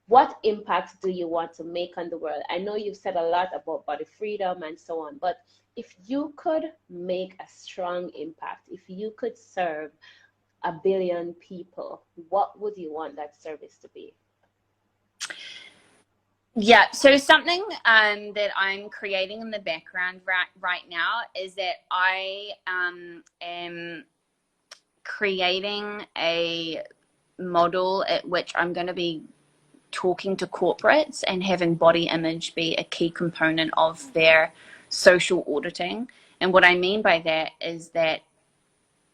S2: What impact do you want to make on the world? I know you've said a lot about body freedom and so on, but if you could make a strong impact, if you could serve 1 billion people, what would you want that service to be?
S1: Yeah, so something that I'm creating in the background right now is that I am creating a model at which I'm going to be talking to corporates and having body image be a key component of their social auditing. And what I mean by that is that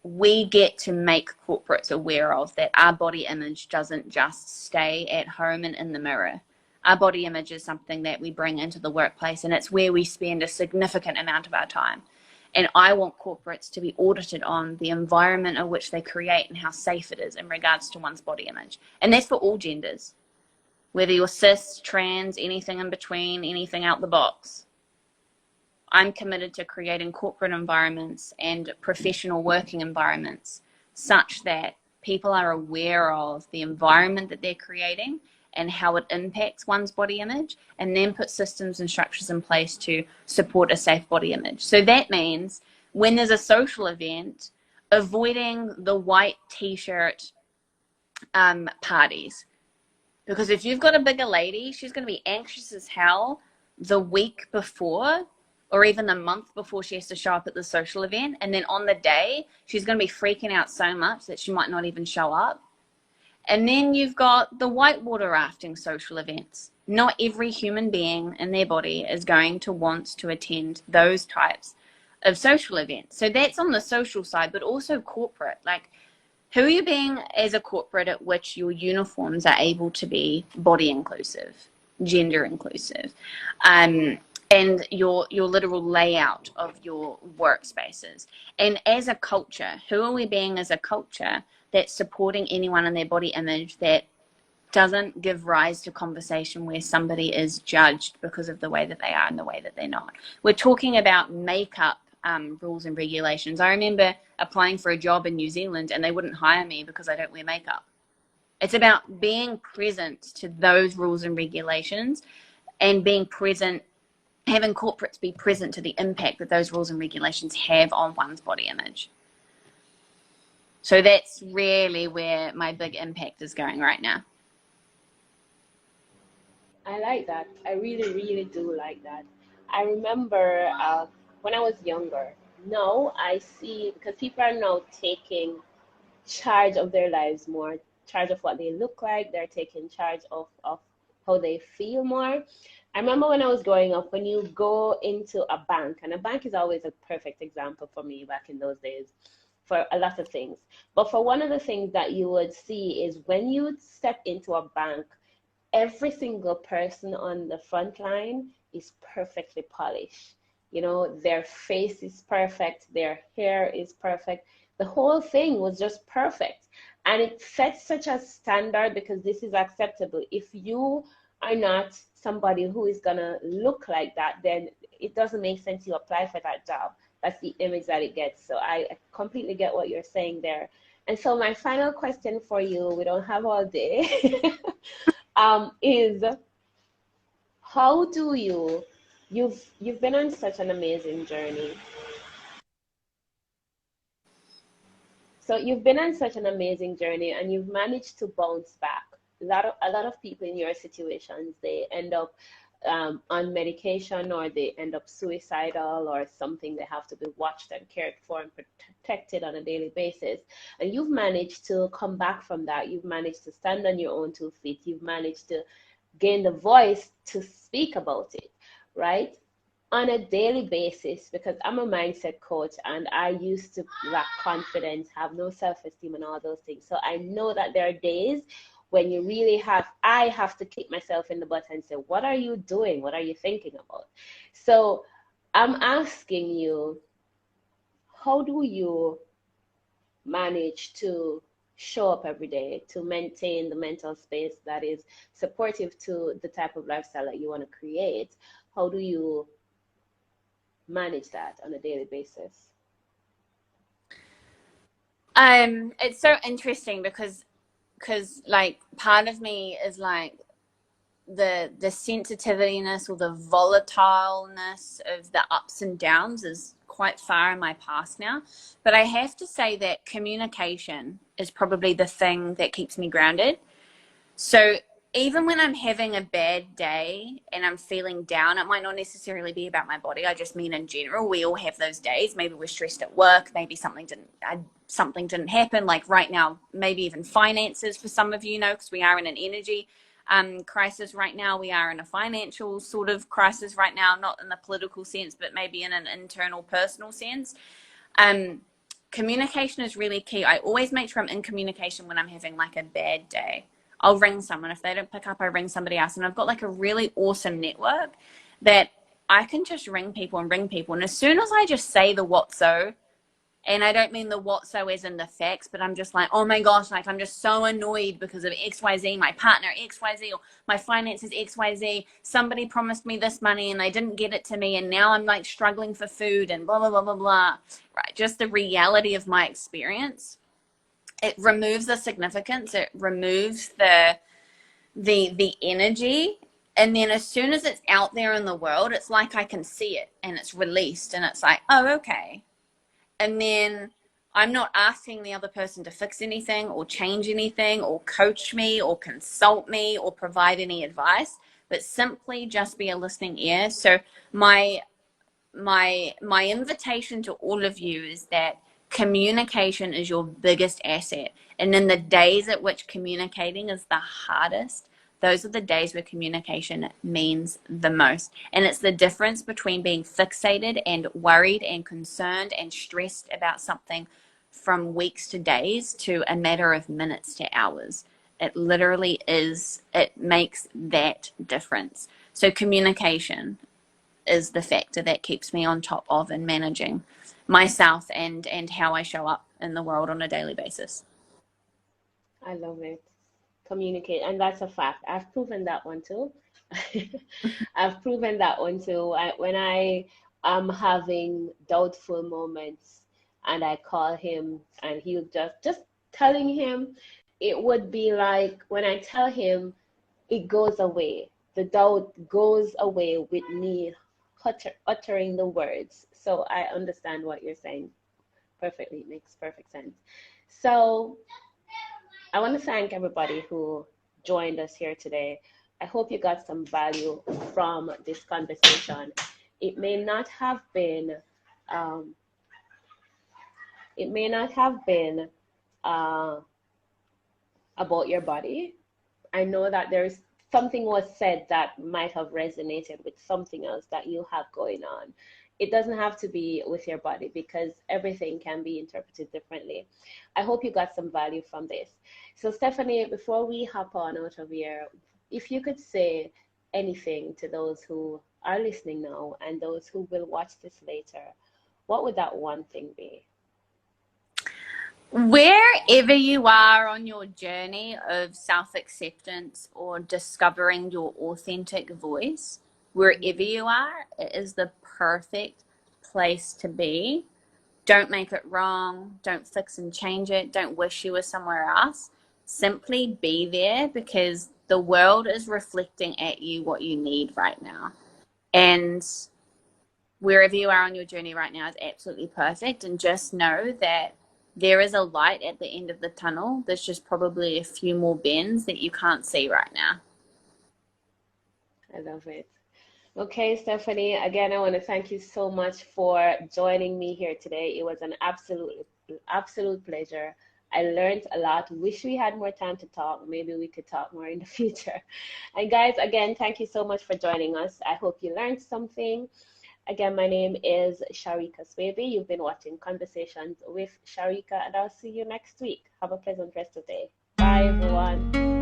S1: we get to make corporates aware of that our body image doesn't just stay at home and in the mirror. Our body image is something that we bring into the workplace, and it's where we spend a significant amount of our time. And I want corporates to be audited on the environment in which they create and how safe it is in regards to one's body image. And that's for all genders. Whether you're cis, trans, anything in between, anything out the box. I'm committed to creating corporate environments and professional working environments such that people are aware of the environment that they're creating and how it impacts one's body image, and then put systems and structures in place to support a safe body image. So that means when there's a social event, avoiding the white t-shirt parties. Because if you've got a bigger lady, she's going to be anxious as hell the week before or even the month before she has to show up at the social event. And then on the day, she's going to be freaking out so much that she might not even show up. And then you've got the whitewater rafting social events. Not every human being in their body is going to want to attend those types of social events. So that's on the social side, but also corporate. Like, who are you being as a corporate at which your uniforms are able to be body inclusive, gender inclusive, and your literal layout of your workspaces? And as a culture, who are we being as a culture that's supporting anyone in their body image that doesn't give rise to conversation where somebody is judged because of the way that they are and the way that they're not? We're talking about makeup rules and regulations. I remember applying for a job in New Zealand and they wouldn't hire me because I don't wear makeup. It's about being present to those rules and regulations, and being present, having corporates be present to the impact that those rules and regulations have on one's body image. So that's really where my big impact is going right now.
S2: I like that. I really, really do like that. I remember when I was younger. Now I see, because people are now taking charge of their lives more, charge of what they look like. They're taking charge of how they feel more. I remember when I was growing up, when you go into a bank, and a bank is always a perfect example for me back in those days for a lot of things. But for one of the things that you would see is when you would step into a bank, every single person on the front line is perfectly polished. You know, their face is perfect, their hair is perfect. The whole thing was just perfect. And it sets such a standard because this is acceptable. If you are not somebody who is gonna look like that, then it doesn't make sense you apply for that job. That's the image that it gets. So I completely get what you're saying there. And so my final question for you, we don't have all day, is how do you've been on such an amazing journey. So you've been on such an amazing journey and you've managed to bounce back. A lot of people in your situations, they end up on medication, or they end up suicidal, or something. They have to be watched and cared for and protected on a daily basis. And you've managed to come back from that. You've managed to stand on your own 2 feet. You've managed to gain the voice to speak about it, right? On a daily basis, because I'm a mindset coach and I used to lack confidence, have no self-esteem and all those things. So I know that there are days when you really I have to kick myself in the butt and say, what are you doing? What are you thinking about? So I'm asking you, how do you manage to show up every day to maintain the mental space that is supportive to the type of lifestyle that you want to create? How do you manage that on a daily basis?
S1: It's so interesting because like part of me is like the sensitiveness or the volatileness of the ups and downs is quite far in my past now. But I have to say that communication is probably the thing that keeps me grounded. So even when I'm having a bad day and I'm feeling down, it might not necessarily be about my body. I just mean in general, we all have those days. Maybe we're stressed at work. Maybe something didn't happen. Like right now, maybe even finances for some of you know, because we are in an energy crisis right now. We are in a financial sort of crisis right now, not in the political sense, but maybe in an internal personal sense. Communication is really key. I always make sure I'm in communication when I'm having like a bad day. I'll ring someone. If they don't pick up, I ring somebody else. And I've got like a really awesome network that I can just ring people. And as soon as I just say the what so, and I don't mean the what so as in the facts, but I'm just like, oh my gosh, like I'm just so annoyed because of XYZ, my partner XYZ, or my finances XYZ. Somebody promised me this money and they didn't get it to me. And now I'm like struggling for food and blah, blah, blah, blah, blah. Right. Just the reality of my experience. It removes the significance. It removes the energy. And then as soon as it's out there in the world, it's like I can see it and it's released and it's like, oh, okay. And then I'm not asking the other person to fix anything or change anything or coach me or consult me or provide any advice, but simply just be a listening ear. So my invitation to all of you is that communication is your biggest asset. And in the days at which communicating is the hardest, those are the days where communication means the most. And it's the difference between being fixated and worried and concerned and stressed about something from weeks to days to a matter of minutes to hours. It literally is, it makes that difference. So communication is the factor that keeps me on top of and managing myself and how I show up in the world on a daily basis.
S2: I love it. Communicate, and that's a fact. I've proven that one too. I've proven that one too. When I am having doubtful moments and I call him and he'll just telling him it would be like when I tell him, it goes away. The doubt goes away with me uttering the words. So I understand what you're saying perfectly. It makes perfect sense. So I want to thank everybody who joined us here today. I hope you got some value from this conversation. It may not have been, um, it may not have been uh, about your body. I know that there's something was said that might have resonated with something else that you have going on. It doesn't have to be with your body because everything can be interpreted differently. I hope you got some value from this. So Stephanie, before we hop on out of here, if you could say anything to those who are listening now and those who will watch this later, what would that one thing be?
S1: Wherever you are on your journey of self-acceptance or discovering your authentic voice, wherever you are, it is the perfect place to be. Don't make it wrong. Don't fix and change it. Don't wish you were somewhere else. Simply be there because the world is reflecting at you what you need right now. And wherever you are on your journey right now is absolutely perfect. And just know that there is a light at the end of the tunnel. There's just probably a few more bends that you can't see right now.
S2: I love it. Okay, Stephanie, again, I want to thank you so much for joining me here today. It was an absolute pleasure. I learned a lot. Wish we had more time to talk. Maybe we could talk more in the future. And guys, again, thank you so much for joining us. I hope you learned something. Again, my name is Sharika Swaby. You've been watching Conversations with Sharika, and I'll see you next week. Have a pleasant rest of the day. Bye, everyone.